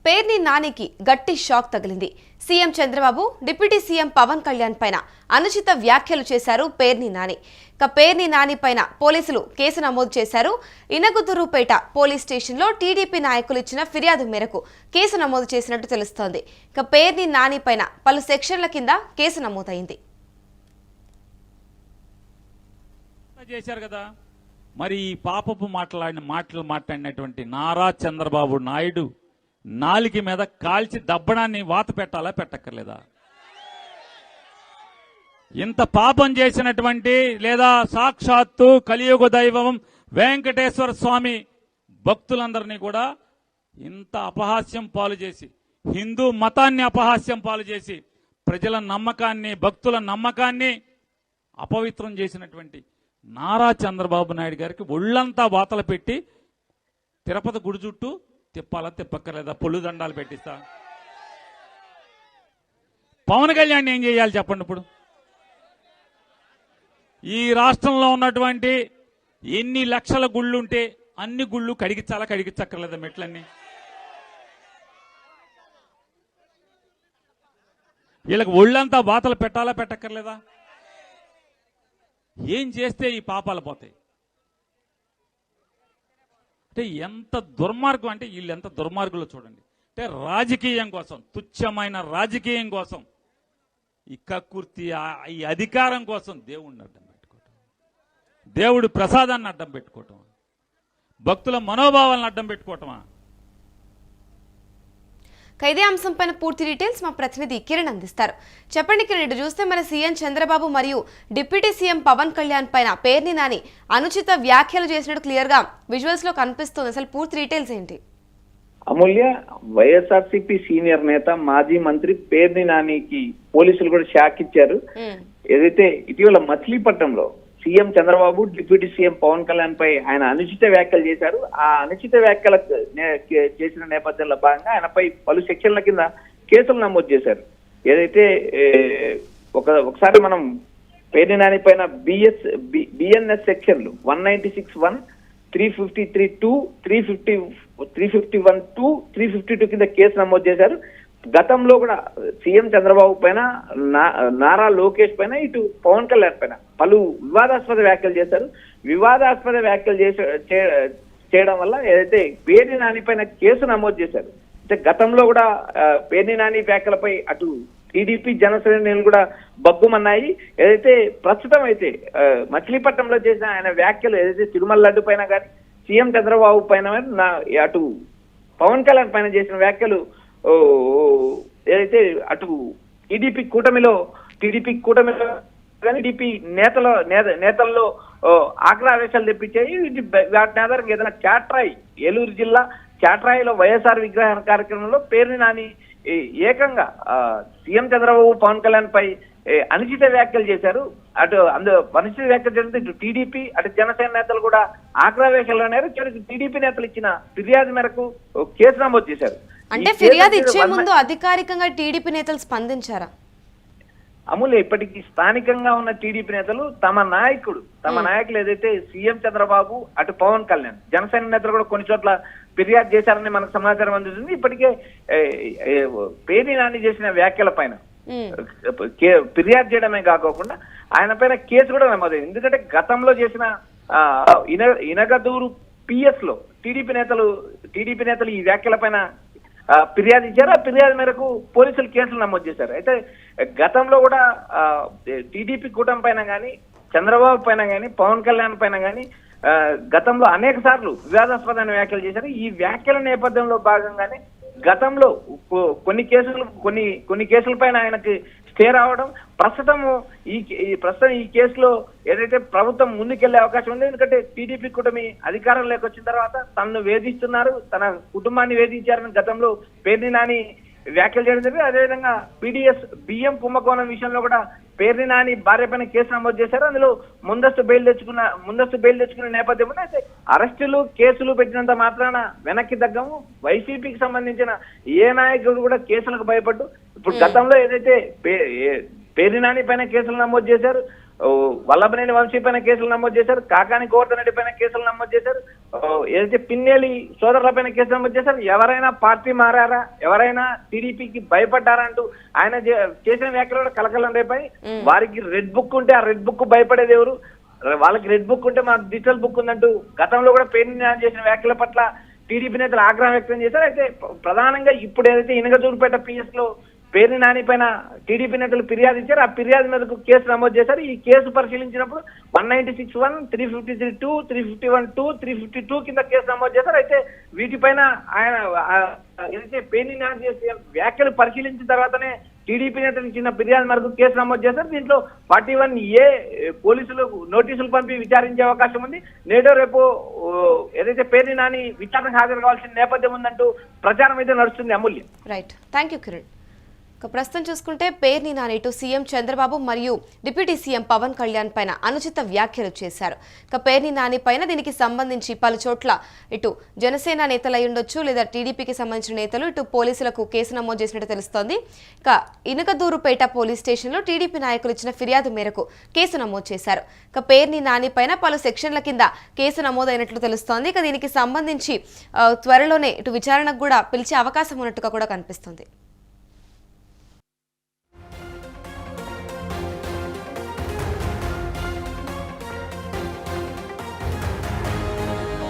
పేర్ని నానికి గట్టి షాక్ తగిలింది. CM Chandrababu deputy CM Pawan Kalyan పైన అనుచిత వ్యాఖ్యలు చేశారు పేర్ని నాని. పేర్ని నాని పైన పోలీసులు కేసు నమోదు చేశారు. ఇనగుదురుపేట పోలీస్ స్టేషన్లో టీడీపీ నాయకులు ఇచ్చిన ఫిర్యాదు మేరకు కేసు నమోదు చేసినట్టు తెలుస్తోంది. పేర్ని నాని పైన పలు సెక్షన్ల కింద కేసు నమోదైంది. చేశారు కదా, మరి ఈ పాపపు మాటలు మాట్లాడినటువంటి నారా చంద్రబాబు నాయుడు నాలికి మీద కాల్చి దబ్బడాన్ని వాత పెట్టాలా పెట్టక్కర్లేదా? ఇంత పాపం చేసినటువంటి లేదా సాక్షాత్తు కలియుగ దైవం వెంకటేశ్వర స్వామి భక్తులందరినీ కూడా ఇంత అపహాస్యం పాలు చేసి, హిందూ మతాన్ని అపహాస్యం పాలు చేసి, ప్రజల నమ్మకాన్ని భక్తుల నమ్మకాన్ని అపవిత్రం చేసినటువంటి నారా చంద్రబాబు నాయుడు గారికి ఒళ్ళంతా వాతలు పెట్టి తిరుపతి గుడి చుట్టూ తిప్పాలా తిప్పక్కర్లేదా? పొల్లు దండాలు పెట్టిస్తా. పవన్ కళ్యాణ్ ఏం చేయాలి చెప్పండి? ఇప్పుడు ఈ రాష్ట్రంలో ఉన్నటువంటి ఎన్ని లక్షల గుళ్ళు ఉంటే అన్ని గుళ్ళు కడిగించక్కర్లేదా మెట్లన్నీ? వీళ్ళకి ఒళ్ళంతా వాతలు పెట్టాలా పెట్టక్కర్లేదా? ఏం చేస్తే ఈ పాపాలు పోతాయి? అంటే ఎంత దుర్మార్గం, అంటే వీళ్ళు ఎంత దుర్మార్గులో చూడండి. అంటే రాజకీయం కోసం, తుచ్చమైన రాజకీయం కోసం, ఈ కక్కుర్తి, ఈ అధికారం కోసం దేవుడిని అడ్డం పెట్టుకోవటం, దేవుడి ప్రసాదాన్ని అడ్డం పెట్టుకోవటం, భక్తుల మనోభావాలను అడ్డం పెట్టుకోవటమా? ఇదే అంశంపైన పూర్తి డీటెయిల్స్ మా ప్రతినిధి కిరణ్ అందిస్తారు. చెప్పండి కిరణ్, ఇటు చూస్తే మన సీఎం చంద్రబాబు మరియు డిప్యూటీ సీఎం పవన్ కళ్యాణ్ పైన పేర్ని నాని అనుచిత వ్యాఖ్యలు చేసినట్టు క్లియర్ గా విజువల్స్ లో కనిపిస్తుంది. అసలు పూర్తి డీటెయిల్స్ ఏంటి? అమూల్య, వైఎస్ఆర్సీపీ సీనియర్ నేత మాజీ మంత్రి పేర్ని నానికి పోలీసులు కూడా షాక్ ఇచ్చారు. ఏదైతే ఇటీవల మచిలీపట్నంలో CM Chandrababu deputy CM Pawan Kalyan పై ఆయన అనుచిత వ్యాఖ్యలు చేశారు. ఆ అనుచిత వ్యాఖ్యలు చేసిన నేపథ్యంలో భాగంగా ఆయనపై పలు సెక్షన్ల కింద కేసులు నమోదు చేశారు. ఏదైతే ఒకసారి మనం పేర్ని నాని పైన బిఎన్ఎస్ సెక్షన్లు 196(1), 353(2), 351(2), 352 కింద కేసు నమోదు చేశారు. గతంలో కూడా సీఎం చంద్రబాబు పైన, నారా లోకేష్ పైన, ఇటు పవన్ కళ్యాణ్ పైన పలు వివాదాస్పద వ్యాఖ్యలు చేశారు. వివాదాస్పద వ్యాఖ్యలు చేయడం వల్ల ఏదైతే పేర్ని నాని పైన కేసు నమోదు చేశారు. అంటే గతంలో కూడా పేర్ని నాని వ్యాఖ్యలపై అటు టీడీపీ జనసేనలు కూడా బగ్గుమన్నాయి. ఏదైతే ప్రస్తుతం అయితే మచిలీపట్నంలో చేసిన ఆయన వ్యాఖ్యలు ఏదైతే తిరుమల లడ్డు పైన కానీ, సీఎం చంద్రబాబు పైన, అటు పవన్ కళ్యాణ్ పైన చేసిన వ్యాఖ్యలు ఏదైతే అటు టీడీపీ కూటమిలో కానీ టీడీపీ నేతల్లో ఆగ్రహావేశాలు తెప్పించాయి. వాటి ఆధారంగా ఏదైనా చాట్రాయి, ఏలూరు జిల్లా చాట్రాయిలో వైఎస్ఆర్ విగ్రహ కార్యక్రమంలో పేర్ని నాని ఏకంగా సీఎం చంద్రబాబు పవన్ కళ్యాణ్ పై అనుచిత వ్యాఖ్యలు చేశారు. అటు అనుచిత వ్యాఖ్యలు చేస్తే ఇటు టీడీపీ అటు జనసేన నేతలు కూడా ఆగ్రహావేశాలు అన్నారు. టీడీపీ నేతలు ఇచ్చిన ఫిర్యాదు మేరకు కేసు నమోదు చేశారు. అంటే ఫిర్యాదు ఇచ్చే ముందు అధికారికంగా టీడీపీ నేతలు స్పందించారా? అమూల్య, ఇప్పటికీ స్థానికంగా ఉన్న టీడీపీ నేతలు తమ నాయకులు ఏదైతే సీఎం చంద్రబాబు అటు పవన్ కళ్యాణ్, జనసేన నేతలు కూడా కొన్ని చోట్ల ఫిర్యాదు చేశారని మనకు సమాచారం అందుతుంది. ఇప్పటికే పేర్ని నాని చేసిన వ్యాఖ్యల పైన ఫిర్యాదు చేయడమే కాకుండా ఆయన పైన కేసు కూడా నమోదైంది. ఎందుకంటే గతంలో చేసిన ఇనగదూరు పిఎస్ లో టీడీపీ నేతలు ఈ వ్యాఖ్యల పైన ఫిర్యాదు ఇచ్చారు. ఆ ఫిర్యాదు మేరకు పోలీసులు కేసులు నమోదు చేశారు. అయితే గతంలో కూడా టీడీపీ కూటమి పైన కానీ, చంద్రబాబు పైన కానీ, పవన్ కళ్యాణ్ పైన కానీ గతంలో అనేక సార్లు వివాదాస్పదమైన వ్యాఖ్యలు చేశారు. ఈ వ్యాఖ్యల నేపథ్యంలో భాగంగానే గతంలో కొన్ని కేసుల పైన ఆయనకి స్టే రావడం, ప్రస్తుతం ఈ కేసులో ఏదైతే ప్రభుత్వం ముందుకెళ్లే అవకాశం ఉంది. ఎందుకంటే టీడీపీ కూటమి అధికారంలోకి వచ్చిన తర్వాత తనను వేధిస్తున్నారు, తన కుటుంబాన్ని వేధించారని గతంలో పేర్ని నాని వ్యాఖ్యలు చేయడం జరిగింది. అదేవిధంగా పీడీఎస్ బియ్యం కుంభకోణం విషయంలో కూడా పేర్ని నాని భార్య పైన కేసు నమోదు చేశారు. అందులో ముందస్తు బెయిల్ తెచ్చుకున్న నేపథ్యంలో అయితే అరెస్టులు, కేసులు పెట్టినంత మాత్రాన వెనక్కి తగ్గము. వైసీపీకి సంబంధించిన ఏ నాయకుడు కూడా కేసులకు భయపడ్డు ఇప్పుడు గతంలో ఏదైతే పేర్ని నాని పైన కేసులు నమోదు చేశారు, వల్లభనేని వంశీ పైన కేసులు నమోదు చేశారు, కాకాని గోవర్ధన్ రెడ్డి పైన కేసులు నమోదు చేశారు, ఏదైతే పిన్నెలి సోదరుల పైన కేసులు నమోదు చేశారు. ఎవరైనా పార్టీ మారారా, ఎవరైనా టీడీపీకి భయపడ్డారా అంటూ ఆయన చేసిన వ్యాఖ్యలు కూడా కలకలం రేపాయి. వారికి రెడ్ బుక్ ఉంటే ఆ రెడ్ బుక్ భయపడేది ఎవరు? వాళ్ళకి రెడ్ బుక్ ఉంటే మాకు డిజిటల్ బుక్ ఉందంటూ గతంలో కూడా పేర్ని నాని చేసిన వ్యాఖ్యల పట్ల టీడీపీ నేతలు ఆగ్రహం వ్యక్తం చేశారు. అయితే ప్రధానంగా ఇప్పుడు ఏదైతే ఇనగజూరుపేట పిఎస్ లో పేర్ని నాని పైన టీడీపీ నేతలు ఫిర్యాదు ఇచ్చారు, ఆ ఫిర్యాదు మీదకు కేసు నమోదు చేశారు. ఈ కేసు పరిశీలించినప్పుడు 196(1), 353(2), 351(2), 352 కింద కేసు నమోదు చేశారు. అయితే వీటిపైన ఆయన ఏదైతే పేర్ని నాని చేసే వ్యాఖ్యలు పరిశీలించిన తర్వాతనే టీడీపీ నేతలు ఇచ్చిన ఫిర్యాదు మేరకు కేసు నమోదు చేశారు. దీంట్లో 41A పోలీసులు నోటీసులు పంపి విచారించే అవకాశం ఉంది. నేడో రేపు ఏదైతే పేర్ని నాని విచారణకు హాజరు కావాల్సిన నేపథ్యం ఉందంటూ ప్రచారం అయితే నడుస్తుంది. అమూల్యం. Right, thank you Kiran. ప్రస్తుతం చూసుకుంటే పేర్ని నాని ఇటు సీఎం చంద్రబాబు మరియు డిప్యూటీ సీఎం పవన్ కళ్యాణ్ పైన అనుచిత వ్యాఖ్యలు చేశారు. పేర్ని నాని పైన దీనికి సంబంధించి పలు చోట్ల ఇటు జనసేన నేతలు అయి ఉండొచ్చు, లేదా టీడీపీకి సంబంధించిన నేతలు ఇటు పోలీసులకు కేసు నమోదు చేసినట్టు తెలుస్తోంది. ఇనకదూరుపేట పోలీస్ స్టేషన్లో టీడీపీ నాయకులు ఇచ్చిన ఫిర్యాదు మేరకు కేసు నమోదు చేశారు. పేర్ని నాని పైన పలు సెక్షన్ల కింద కేసు నమోదైనట్లు తెలుస్తోంది. దీనికి సంబంధించి త్వరలోనే ఇటు విచారణకు కూడా పిలిచే అవకాశం ఉన్నట్టుగా కూడా కనిపిస్తుంది.